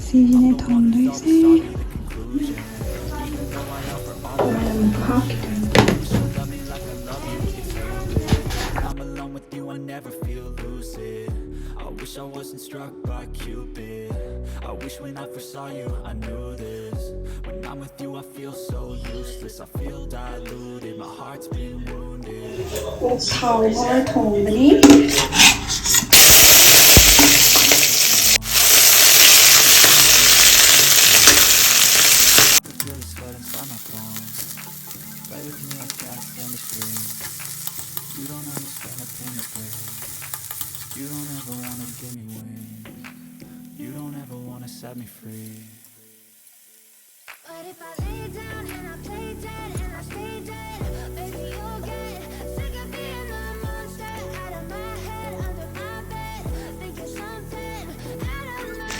Seasoning tantalize. I'm alone with you, I never feel lucid. I wish I wasn't struck by Cupid. I wish when I first saw you, I knew this. When I'm with you, I feel so useless. I feel diluted, my heart's been wounded. Power thongbani. Right with me, I can't stand the screen. You don't understand the pain it brings. You don't ever wanna give me wings. You don't ever wanna set me free. But if I lay down and I play dead and I stay dead, baby, you'll get sick of being the monster out of my head, under my bed, thinking something out of my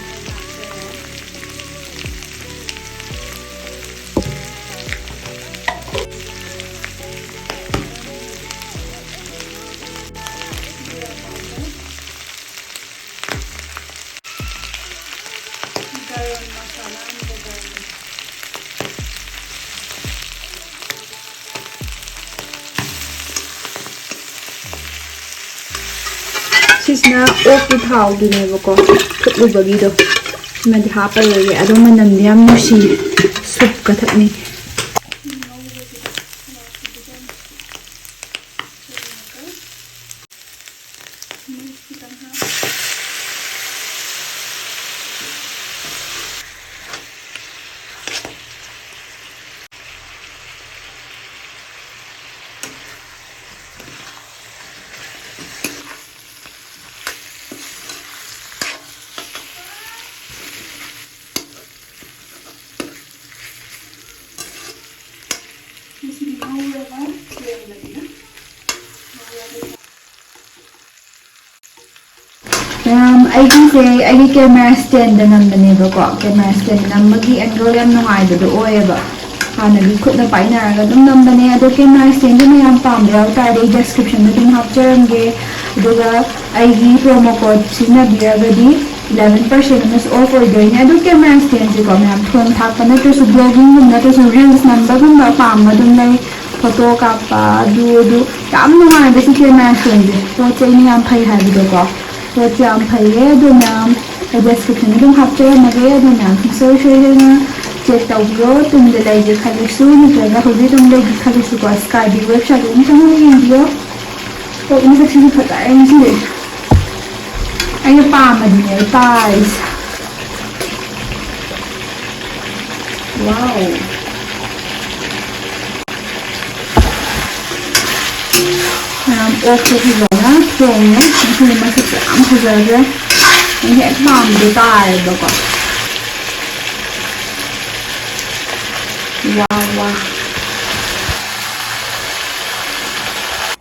Sisna off the thau du ne ko thuk ubagi do ma di hapa le ado manam yam nusi soup ka thakni I camera stand and the camera stand and Maggie and Gillian no either the oil. Hana could the pine or the number the camera stand and I am found out the description that you have turned gay. The ID promo code Sina Biagadi 11% is offer doing. I do camera stands you come up from Tapanators blogging, letters and reels number from the farm, like photo kappa, do. I'm the one that camera stand. What's any umpire had to go. What's your umpire? Do now. Description dum hapche nage do na so share check out bro tum de like khali su ni traga hobi tum de khali su ko SKYVIK website ni tum ni video to in section phata ai ni ai pa ma di ne guys wow okay thì rồi á rồi nhé thì mà thực sự ẩm thời giờ ra mình sẽ làm cái tài được rồi wow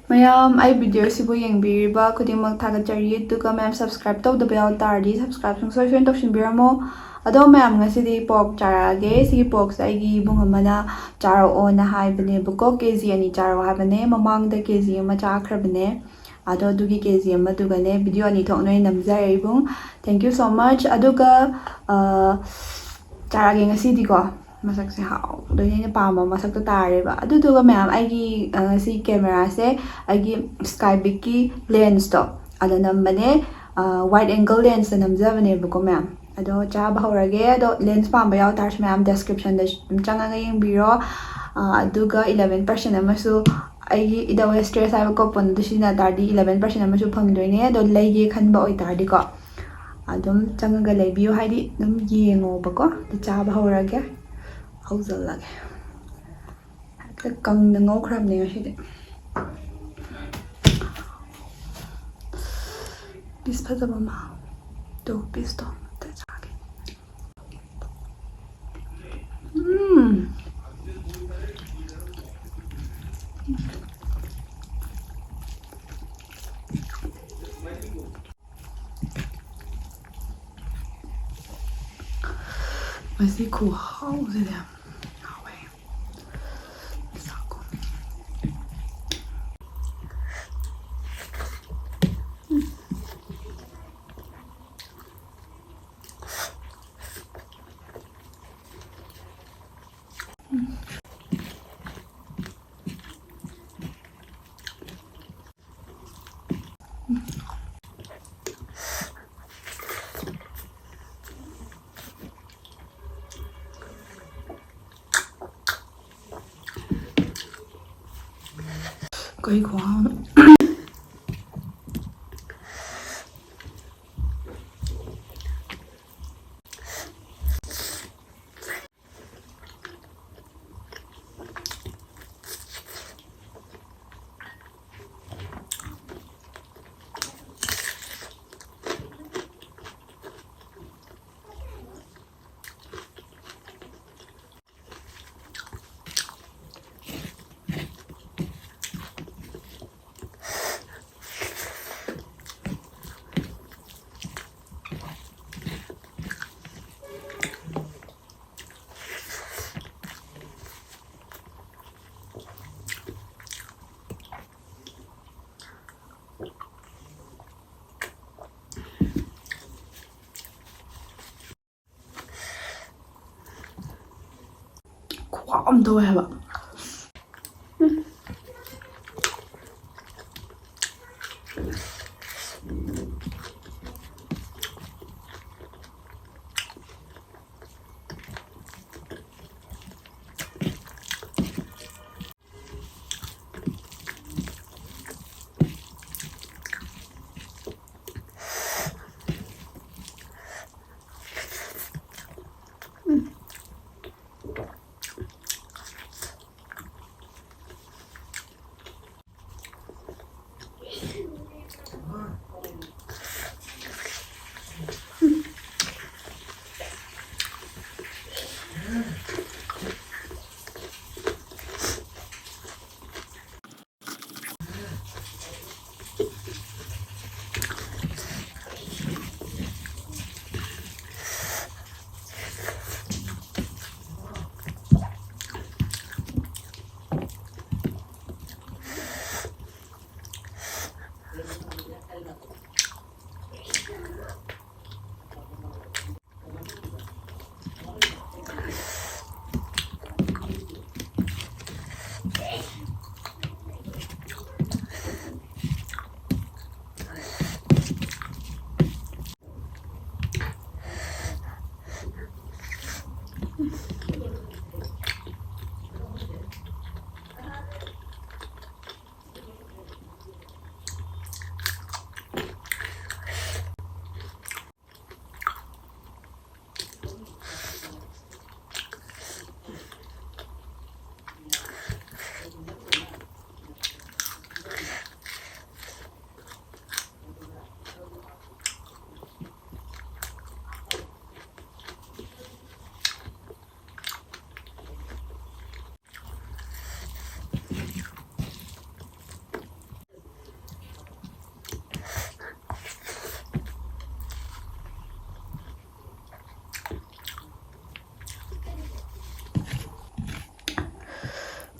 mayam ai video sibu yengbiriba khudimak thagachari tuka ma'am subscribe to the bell tardi subscribe sung soi to shinbiramo ado ma'am ngasi pork charage si pork sai gi bungamana charo on haibane buko kg ani charo habane mamang da kg ma cha khrabane ado dugi kg ma dugane video ani thoknoi namjai bung thank you so much aduga charage ngasi di ko masak se how do ni pa ma masak to tare ba adu duga ma'am ai gi si camera se ai gi SKYVIK ki lens to ada nambane wide angle lens namjavane buko ma'am ado cha bahorage ado lens pamba yaw tars ma'am description da changa yang biro aduga 11% amasu ai ida we stress ai ko pon du sina tardi 11% amasu phangdoine ado leige khanba oi tardi ko adum changa ga lebiyo haidi dum yengo ba ko cha bahorage hauzel lage ta kang na ngau khrab ne hide bis phazaba ma to bis to Masih kuhau saja. Cây khoa nữa. Khoảm thôi hả bạn?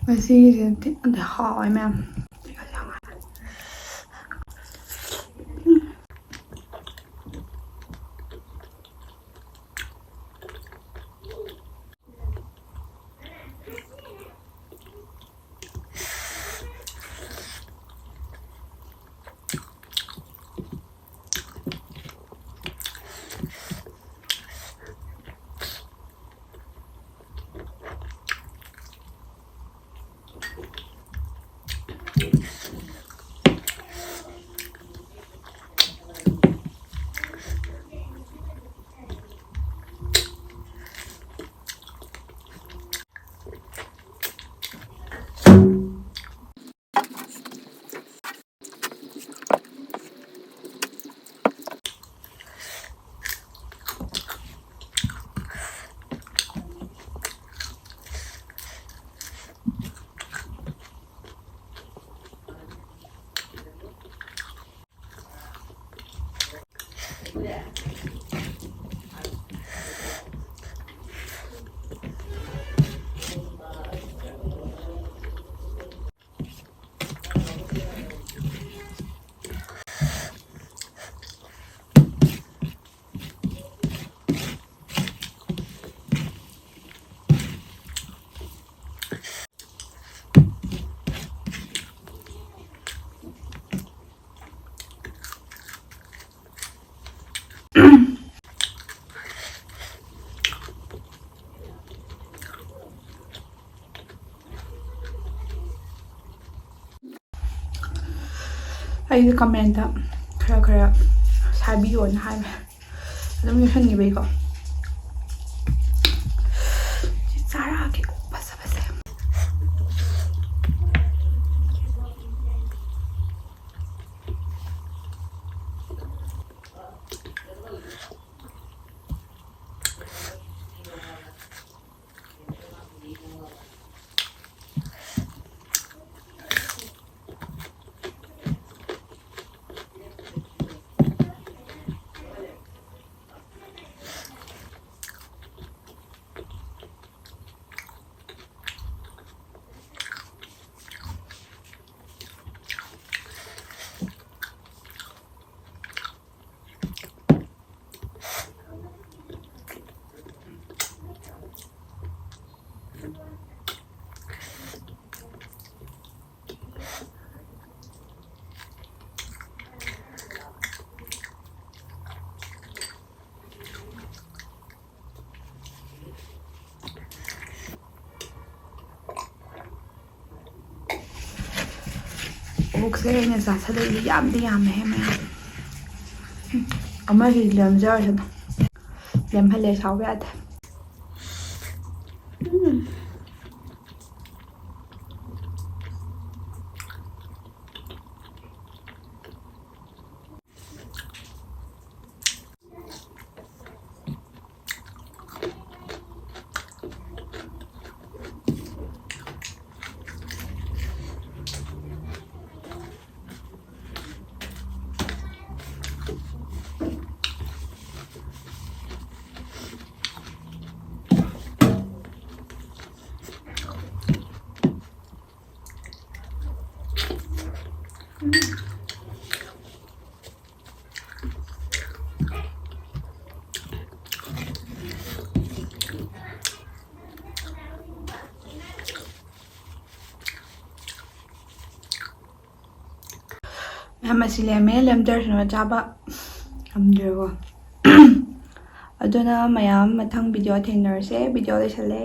Masih ada hal em. ꯑꯩꯒꯤ comment ꯈꯔ ꯁꯥꯕꯤꯌꯣꯅ ꯍꯥꯏꯕ ꯑꯗꯨꯝ ꯌꯣꯟꯍꯟꯈꯤꯕꯩꯀꯣ ꯆꯥꯔꯛꯑꯒꯦ ꯐꯖꯕꯁꯦ ꯑꯣꯛꯁꯦ ꯑꯩꯅ ꯆꯥꯁꯜꯂꯛꯏ ꯌꯥꯝꯗꯤ ꯌꯥꯝꯃꯦꯍꯦ ꯃꯌꯥꯝ ꯑꯃꯗꯤ ꯂꯦꯝꯖꯔꯁꯅꯨ ꯂꯦꯝꯍꯜꯂꯦ ꯁꯥꯎꯕ ꯌꯥꯗꯦ ꯃꯌꯥꯝ ꯑꯁꯤ ꯂꯦꯝꯃꯦ ꯂꯦꯝꯖꯔꯁꯅꯨ ꯆꯥꯕ ꯉꯝꯗ꯭ꯔꯦꯀꯣ ꯑꯗꯨꯅ ꯃꯌꯥꯝ ꯃꯊꯪ ꯚꯤꯗꯤꯑꯣ ꯊꯦꯡꯅꯔꯁꯦ ꯚꯤꯗꯤꯑꯣ ꯂꯣꯏꯁꯜꯂꯦ